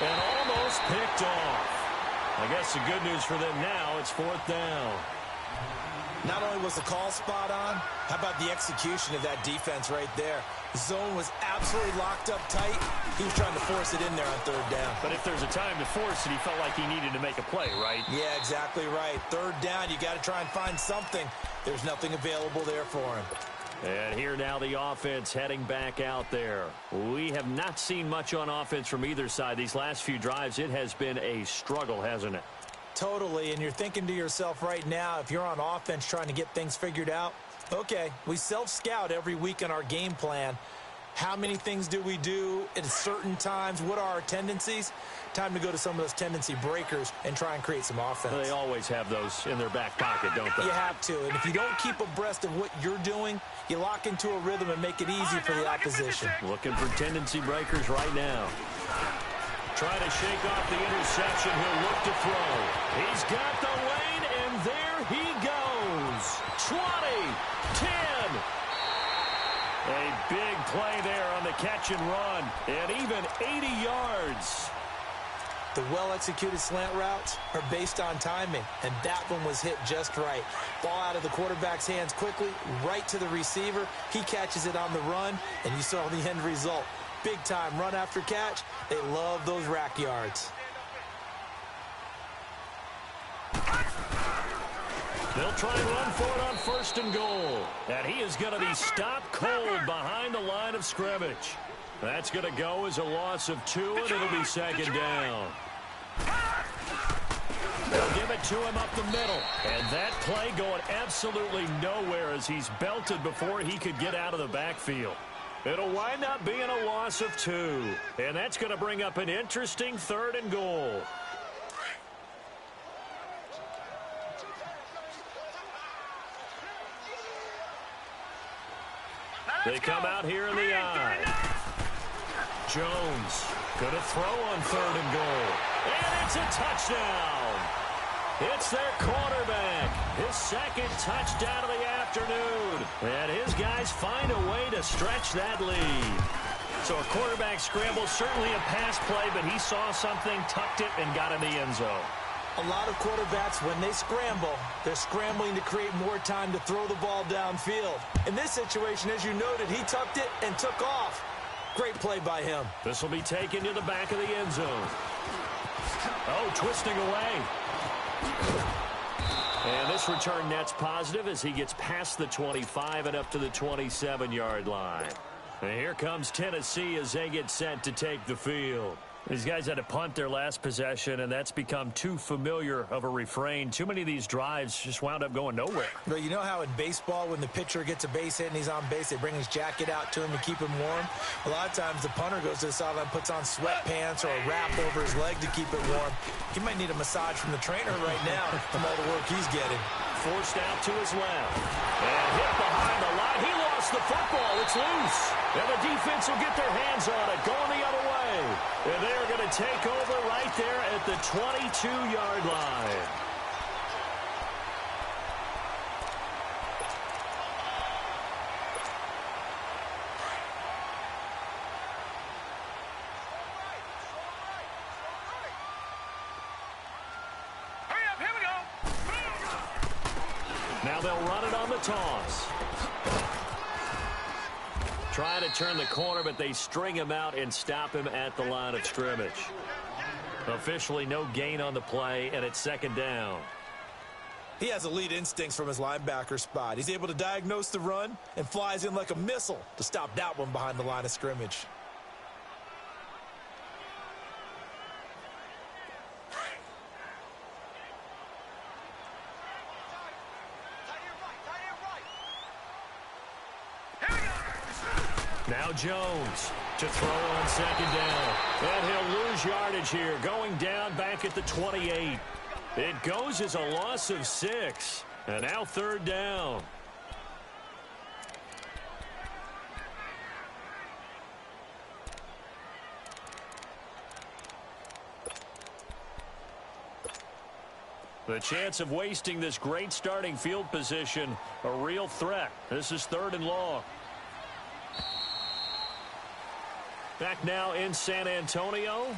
And almost picked off. I guess the good news for them now, it's fourth down.
Not only was the call spot on, how about the execution of that defense right there? The zone was absolutely locked up tight. He was trying to force it in there on third down.
But if there's a time to force it, he felt like he needed to make a play, right?
Yeah, exactly right. Third down, you got to try and find something. There's nothing available there for him.
And here now the offense heading back out there. We have not seen much on offense from either side. These last few drives, it has been a struggle, hasn't it?
Totally, and you're thinking to yourself right now, if you're on offense trying to get things figured out, okay, we self-scout every week in our game plan. How many things do we do at certain times? What are our tendencies? Time to go to some of those tendency breakers and try and create some offense.
They always have those in their back pocket, don't they?
You have to, and if you don't keep abreast of what you're doing, you lock into a rhythm and make it easy for the opposition.
Looking for tendency breakers right now. Trying to shake off the interception. He'll look to throw. He's got the lane, and there he goes. 20, 10. A big play there on the catch and run, and even 80 yards.
The well-executed slant routes are based on timing, and that one was hit just right. Ball out of the quarterback's hands quickly, right to the receiver. He catches it on the run, and you saw the end result. Big-time run after catch. They love those rack yards.
They'll try and run for it on first and goal. And he is going to be stopped cold behind the line of scrimmage. That's going to go as a loss of 2, and it'll be second down. They'll give it to him up the middle. And that play going absolutely nowhere as he's belted before he could get out of the backfield. It'll wind up being a loss of 2. And that's going to bring up an interesting third and goal. They come out here in the eye. Jones going to throw on third and goal. And it's a touchdown. It's their quarterback. His second touchdown of the afternoon. And his guys find a way to stretch that lead. So a quarterback scramble, certainly a pass play, but he saw something, tucked it, and got in the end zone.
A lot of quarterbacks, when they scramble, they're scrambling to create more time to throw the ball downfield. In this situation, as you noted, he tucked it and took off. Great play by him.
This will be taken to the back of the end zone. Oh, twisting away. And this return net's positive as he gets past the 25 and up to the 27-yard line. And here comes Tennessee as they get set to take the field. These guys had to punt their last possession, and that's become too familiar of a refrain. Too many of these drives just wound up going nowhere.
But you know how in baseball, when the pitcher gets a base hit and he's on base, they bring his jacket out to him to keep him warm? A lot of times the punter goes to the sideline, puts on sweatpants or a wrap over his leg to keep it warm. He might need a massage from the trainer right now from all the work he's getting.
Forced out to his left. And hit behind the line. He lost the football. It's loose. And the defense will get their hands on it, going the other way. And they're going to take over right there at the 22-yard line.
Hurry up, here we go.
Now they'll run it on the toss. Try to turn the corner, but they string him out and stop him at the line of scrimmage. Officially no gain on the play, and it's second down.
He has elite instincts from his linebacker spot. He's able to diagnose the run and flies in like a missile to stop that one behind the line of scrimmage.
Now Jones to throw on second down. And he'll lose yardage here, going down back at the 28. It goes as a loss of 6. And now third down. The chance of wasting this great starting field position, a real threat. This is 3rd and long. Back now in San Antonio.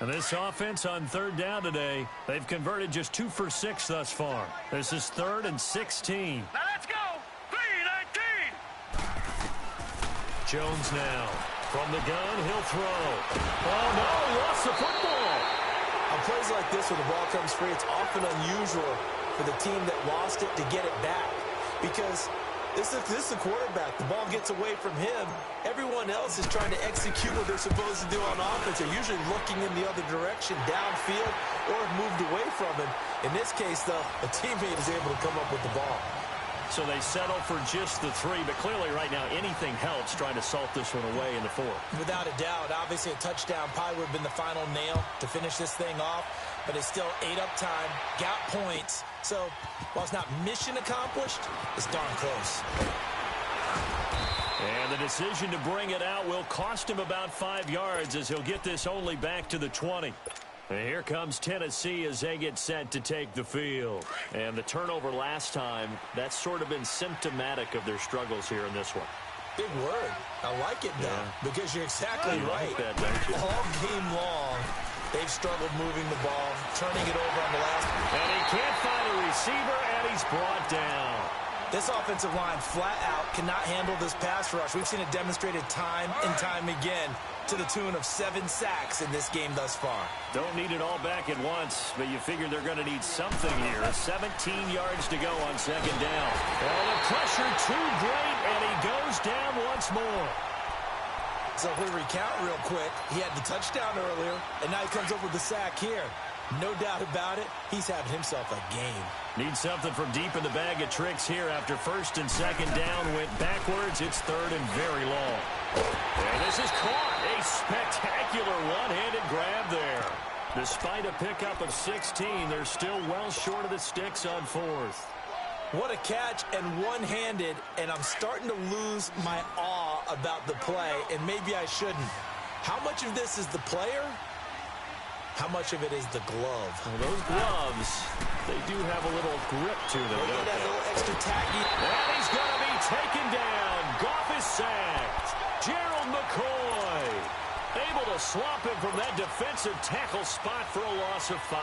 And this offense on 3rd down today, they've converted just 2 for 6 thus far. This is 3rd and 16.
Now let's go. 3-19.
Jones now. From the gun, he'll throw. Oh, no, lost the football.
On plays like this, when the ball comes free, it's often unusual for the team that lost it to get it back. Because this is the quarterback. The ball gets away from him. Everyone else is trying to execute what they're supposed to do on offense. They're usually looking in the other direction, downfield, or have moved away from him. In this case, though, a teammate is able to come up with the ball.
So they settle for just the 3, but clearly right now anything helps trying to salt this one away in the 4th.
Without a doubt, obviously a touchdown probably would have been the final nail to finish this thing off, but it's still ate up time, got points. So while it's not mission accomplished, it's darn close.
And the decision to bring it out will cost him about 5 yards as he'll get this only back to the 20. And here comes Tennessee as they get set to take the field. And the turnover last time, that's sort of been symptomatic of their struggles here in this one.
Big word. I like it, though, because you're exactly right.
Like that, don't you?
All game long, they've struggled moving the ball, turning it over on the last.
And he can't find a receiver, and he's brought down.
This offensive line flat out cannot handle this pass rush. We've seen it demonstrated time and time again to the tune of 7 sacks in this game thus far.
Don't need it all back at once, but you figure they're going to need something here. 17 yards to go on second down. Oh, the pressure too great, and he goes down once more.
So if we recount real quick, he had the touchdown earlier, and now he comes up with the sack here. No doubt about it, he's having himself a game.
Needs something from deep in the bag of tricks here after 1st and 2nd down went backwards. It's 3rd and very long. And this is caught. A spectacular one-handed grab there. Despite a pickup of 16, they're still well short of the sticks on 4th.
What a catch and one-handed, and I'm starting to lose my awe about the play, and maybe I shouldn't. How much of this is the player? How much of it is the glove?
Well, those gloves, they do have a little grip to them, don't
That
they?
little extra tacky.
And he's going to be taken down. Goff is sacked. Gerald McCoy able to swap him from that defensive tackle spot for a loss of 5.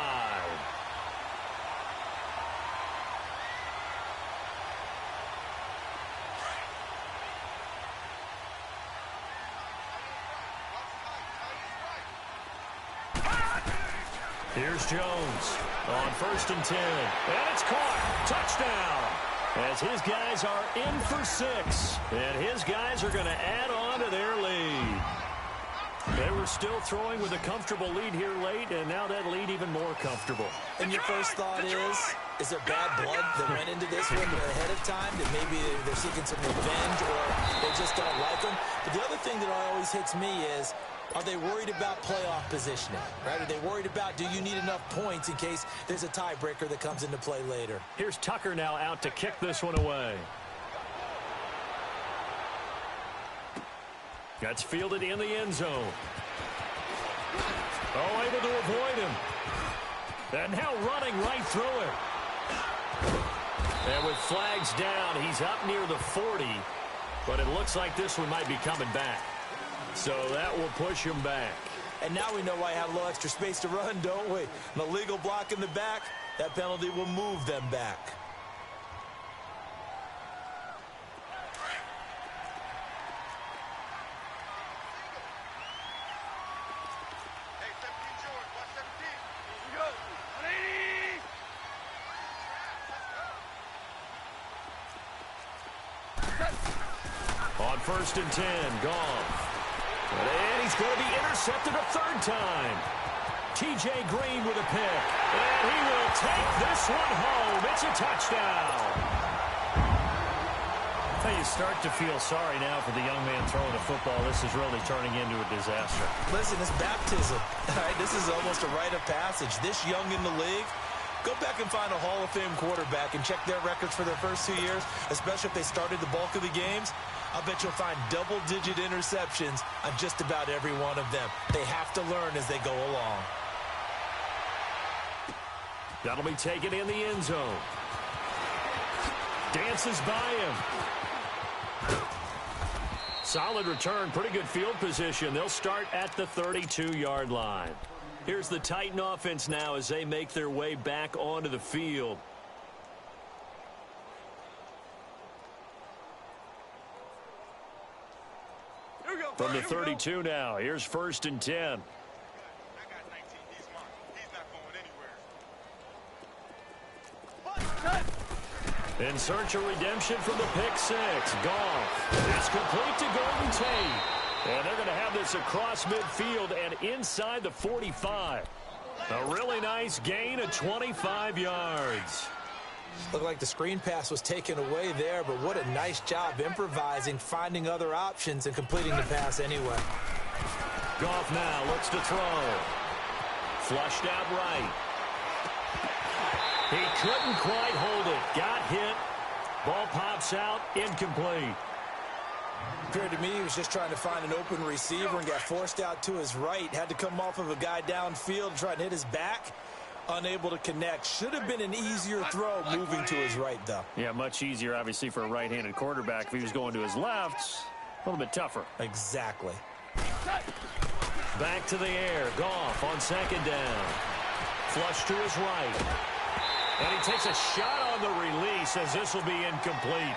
Here's Jones on 1st and 10. And it's caught. Touchdown. As his guys are in for 6. And his guys are going to add on to their lead. They were still throwing with a comfortable lead here late, and now that lead even more comfortable.
And your first thought is there bad blood that went into this one ahead of time, that maybe they're seeking some revenge or they just don't like them? But the other thing that always hits me is, are they worried about playoff positioning? Right? Are they worried about, do you need enough points in case there's a tiebreaker that comes into play later?
Here's Tucker now out to kick this one away. That's fielded in the end zone. Oh, able to avoid him. And now running right through him. And with flags down, he's up near the 40. But it looks like this one might be coming back. So that will push him back.
And now we know why he had a little extra space to run, don't we? An illegal block in the back, that penalty will move them back.
first and 10. Goff. And he's going to be intercepted a third time. T.J. Green with a pick. And he will take this one home. It's a touchdown. You start to feel sorry now for the young man throwing the football. This is really turning into a disaster.
Listen, it's baptism. All right, this is almost a rite of passage. This young in the league, go back and find a Hall of Fame quarterback and check their records for their first 2 years, especially if they started the bulk of the games. I'll bet you'll find double-digit interceptions on just about every one of them. They have to learn as they go along.
That'll be taken in the end zone. Dances by him. Solid return, pretty good field position. They'll start at the 32-yard line. Here's the Titan offense now as they make their way back onto the field. From the 32 now, here's first and 10. In search of redemption from the pick six. Goff. It's complete to Golden Tate. And they're going to have this across midfield and inside the 45. A really nice gain of 25 yards.
Looked like the screen pass was taken away there, but what a nice job improvising, finding other options, and completing the pass anyway.
Goff now looks to throw. Flushed out right. He couldn't quite hold it. Got hit. Ball pops out. Incomplete.
Appeared to me he was just trying to find an open receiver and got forced out to his right. Had to come off of a guy downfield and try to hit his back. Unable to connect. Should have been an easier throw moving to his right, though.
Yeah, much easier, obviously, for a right-handed quarterback. If he was going to his left, a little bit tougher.
Exactly.
Back to the air. Goff on second down. Flush to his right. And he takes a shot on the release as this will be incomplete.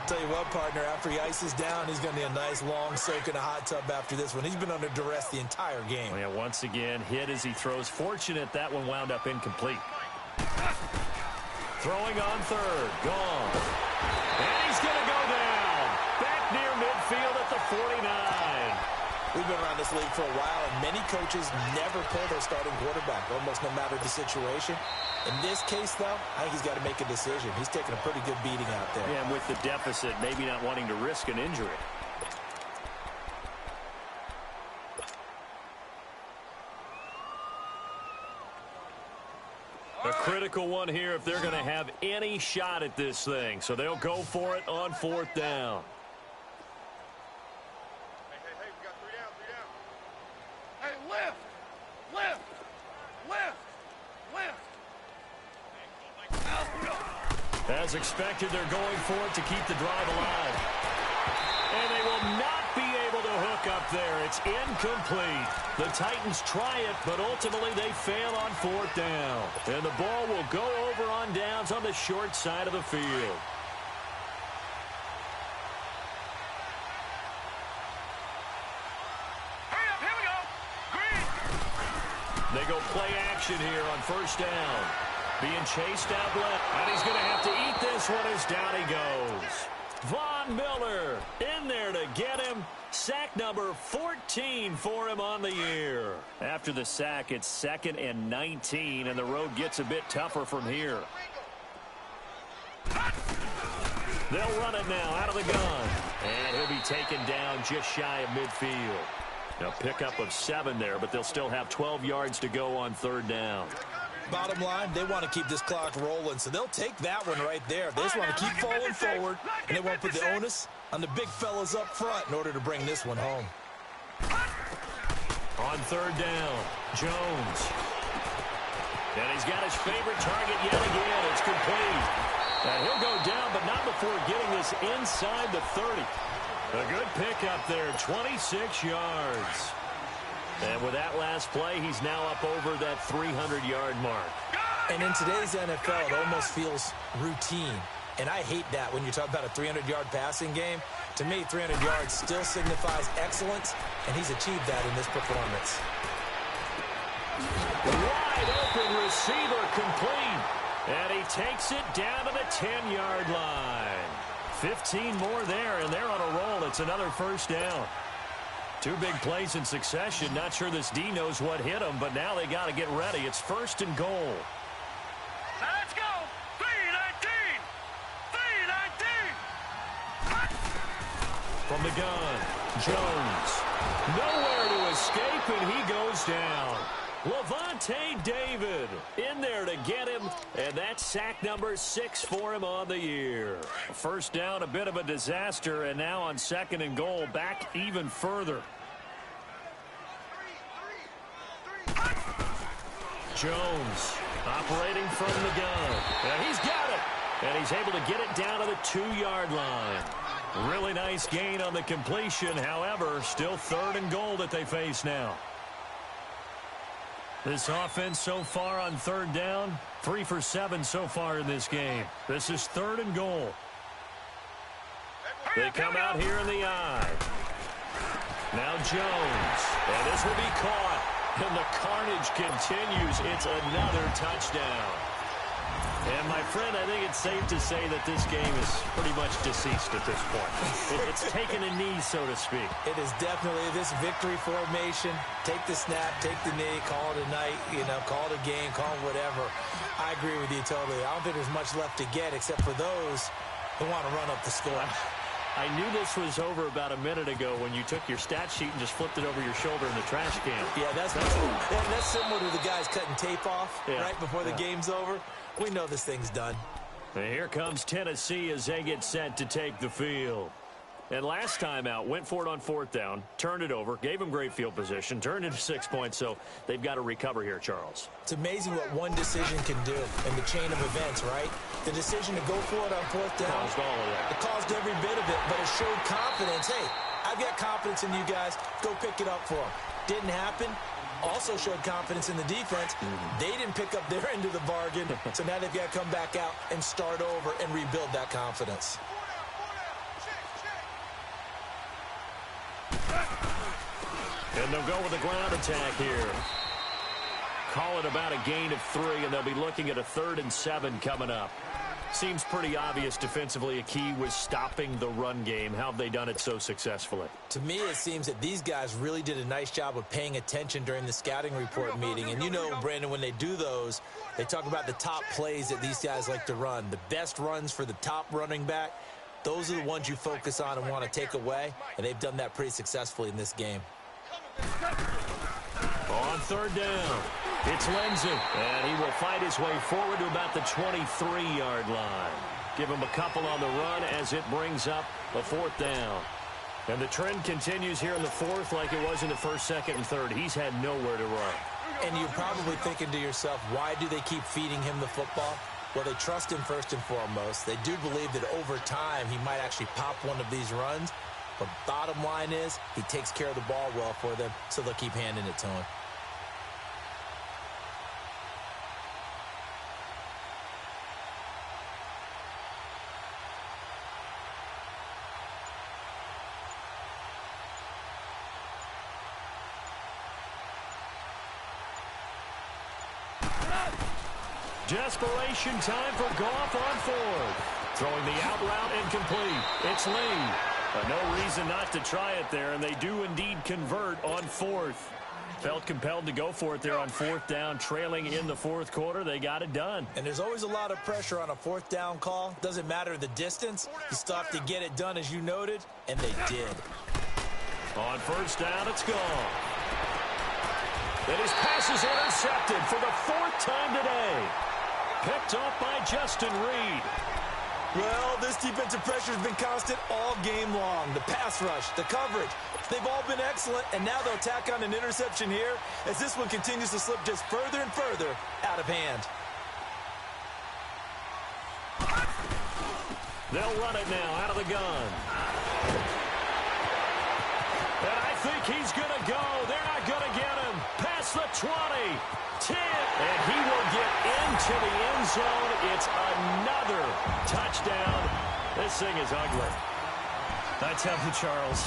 Tell you what, partner, after he ices down, he's going to need a nice long soak in a hot tub after this one. He's been under duress the entire game.
Yeah, once again, hit as he throws. Fortunate that one wound up incomplete. Throwing on third. Gone. And he's going to go down. Back near midfield at the 49.
We've been around this league for a while, and many coaches never pull their starting quarterback, almost no matter the situation. In this case, though, I think he's got to make a decision. He's taking a pretty good beating out there.
Yeah, and with the deficit, maybe not wanting to risk an injury. A critical one here if they're going to have any shot at this thing. So they'll go for it on fourth down. As expected, they're going for it to keep the drive alive. And they will not be able to hook up there. It's incomplete. The Titans try it, but ultimately they fail on fourth down. And the ball will go over on downs on the short side of the field. They go play action here on first down. Being chased out left. And he's going to have to eat this one as down he goes. Von Miller in there to get him. Sack number 14 for him on the year. After the sack, it's 2nd and 19, and the road gets a bit tougher from here. They'll run it now out of the gun. And he'll be taken down just shy of midfield. Now pickup of 7 there, but they'll still have 12 yards to go on third down.
Bottom line, they want to keep this clock rolling, so they'll take that one right there. They just want to keep falling forward, and they won't put the onus on the big fellas up front in order to bring this one home.
On third down, Jones. And he's got his favorite target yet again. It's complete. And he'll go down, but not before getting this inside the 30. A good pickup there, 26 yards. And with that last play, he's now up over that 300-yard mark.
And in today's NFL, it almost feels routine. And I hate that when you talk about a 300-yard passing game. To me, 300 yards still signifies excellence, and he's achieved that in this performance.
Wide open receiver complete. And he takes it down to the 10-yard line. 15 more there, and they're on a roll. It's another first down. 2 big plays in succession. Not sure this D knows what hit him, but now they got to get ready. It's first and goal.
Let's go. 3-19. 3-19.
From the gun, Jones. Nowhere to escape, and he goes down. Lavonte David in there to get him, and that's sack number 6 for him on the year. First down, a bit of a disaster, and now on second and goal, back even further. Jones operating from the gun, and he's got it, and he's able to get it down to the 2-yard line. Really nice gain on the completion. However, still third and goal that they face now. This offense so far on third down, 3 for 7 so far in this game. This is third and goal. They come out here in the eye. Now Jones, and this will be caught, and the carnage continues. It's another touchdown. And, my friend, I think it's safe to say that this game is pretty much deceased at this point. It's taken a knee, so to speak.
It is definitely this victory formation. Take the snap, take the knee, call it a night, call it a game, call it whatever. I agree with you totally. I don't think there's much left to get except for those who want to run up the score.
I knew this was over about a minute ago when you took your stat sheet and just flipped it over your shoulder in the trash can.
Yeah, that's similar to the guys cutting tape off right before the game's over. We know this thing's done.
And here comes Tennessee as they get set to take the field. And last time out, went for it on fourth down, turned it over, gave them great field position, turned into 6 points, so they've got to recover here, Charles.
It's amazing what one decision can do in the chain of events, right? The decision to go for it on fourth down.
Caused all of that.
It caused every bit of it, but it showed confidence. Hey, I've got confidence in you guys. Go pick it up for them. Didn't happen. Also showed confidence in the defense. They didn't pick up their end of the bargain, so now they've got to come back out and start over and rebuild that confidence.
And they'll go with a ground attack here. Call it about a gain of 3, and they'll be looking at a 3rd and 7 coming up. Seems pretty obvious defensively a key was stopping the run game. How have they done it so successfully?
To me, it seems that these guys really did a nice job of paying attention during the scouting report meeting. And you know, Brandon, when they do those, they talk about the top plays that these guys like to run. The best runs for the top running back, those are the ones you focus on and want to take away. And they've done that pretty successfully in this game.
On third down, it's Lindsey, and he will fight his way forward to about the 23-yard line. Give him a couple on the run as it brings up a 4th down. And the trend continues here in the 4th like it was in the 1st, 2nd, and 3rd. He's had nowhere to run.
And you're probably thinking to yourself, why do they keep feeding him the football? Well, they trust him first and foremost. They do believe that over time he might actually pop one of these runs. But bottom line is, he takes care of the ball well for them, so they'll keep handing it to him.
Desperation time for Goff on 4th. Throwing the out route incomplete. It's Lee. But no reason not to try it there, and they do indeed convert on 4th. Felt compelled to go for it there on 4th down, trailing in the 4th quarter. They got it done.
And there's always a lot of pressure on a 4th down call. Doesn't matter the distance. You still have to get it done, as you noted, and they did.
On 1st down, it's gone. And his pass is intercepted for the 4th time today. Picked off by Justin Reed.
Well, this defensive pressure has been constant all game long. The pass rush, the coverage, they've all been excellent, and now they'll tack on an interception here as this one continues to slip just further and further out of hand.
They'll run it now out of the gun. And I think he's going to go. They're not going to get him. Past the 20. 10, and he will get into the end zone. It's another touchdown. This thing is ugly. I tell you, Charles,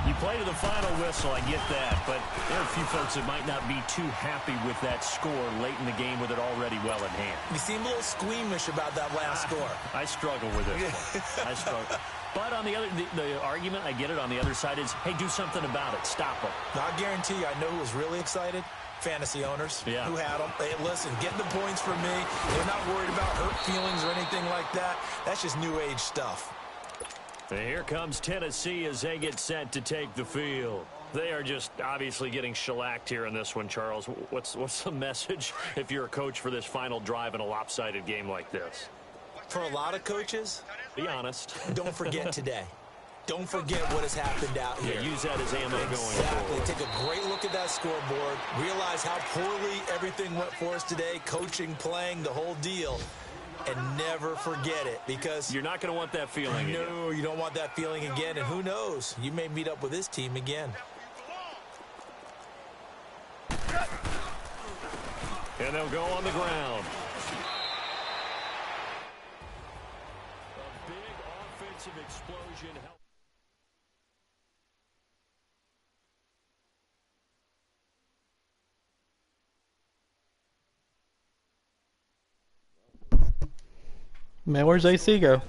you play to the final whistle, I get that. But there are a few folks that might not be too happy with that score late in the game with it already well in hand.
You seem a little squeamish about that last score.
I struggle with this one. I struggle. But on the other, the argument, I get it, on the other side is, hey, do something about it. Stop them.
Now, I guarantee you, I know who was really excited. Fantasy owners who had them. Hey, listen, get the points for me. They're not worried about hurt feelings or anything like that. That's just new age stuff.
And here comes Tennessee as they get set to take the field. They are just obviously getting shellacked here in this one, Charles. What's the message if you're a coach for this final drive in a lopsided game like this?
For a lot of coaches,
be honest.
Don't forget today. Don't forget what has happened out here.
Yeah, use that as ammo going
forward. Take a great look at that scoreboard. Realize how poorly everything went for us today. Coaching, playing, the whole deal. And never forget it, because
you're not going to want that feeling again.
No, you don't want that feeling again. And who knows? You may meet up with this team again.
And they'll go on the ground. A big offensive explosion.
Man, where's AC go?